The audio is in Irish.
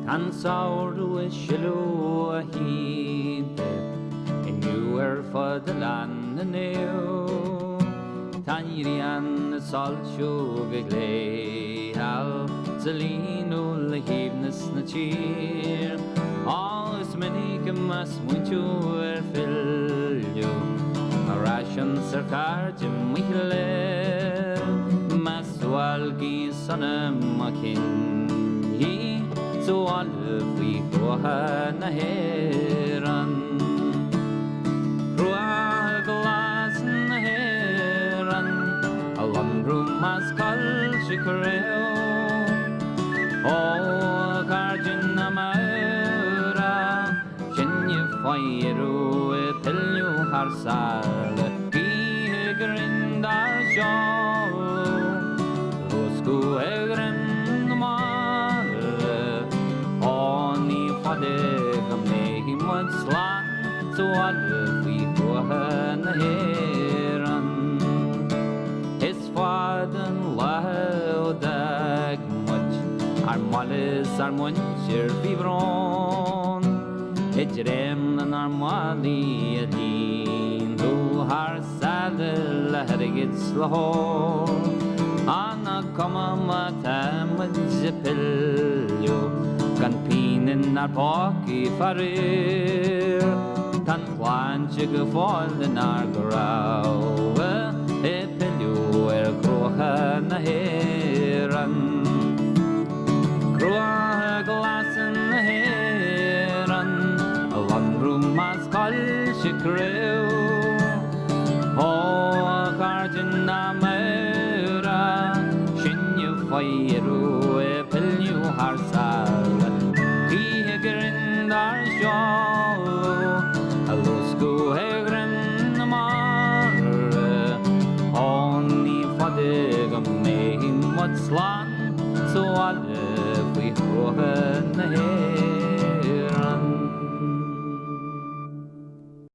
Tan samhradh is sileadh a hínte, inniu fad glas na Tan hÉireann na soilsiú gléigeal, sa líonadh le haoibhneas na tír. Agus minic smaoineamh philleadh, raisian sa chairde suáilcí sona cine, suáilcí faoi cruacha na hÉireann. Cruacha glas na hÉireann, a lonrú measc coillte craobh, ó chairde naomh chine philleadh philleadh ar sailed, ghrian dar seán, ghrian slán, suáilcí cruacha na hÉireann. Is fad an leabhadh muid, ar mollis ar muintir bhíomhrán, hÉireann ar málaí a líonadh, ar sileadh le hÉireann slór. Anna cuma muid philleadh, gan pínin ar pácaí farir, tan chláinte go fáileann ar craobh, philleadh cruacha na hÉireann. Cruacha glas na hÉireann, a lonrú measc coiltte craobh, ó chairde naomh chine philleadh philleadh ar sailed, ghrian dar seán, a ghrian ónní fada go méid slán, suáilcí faoi cruacha na hÉireann.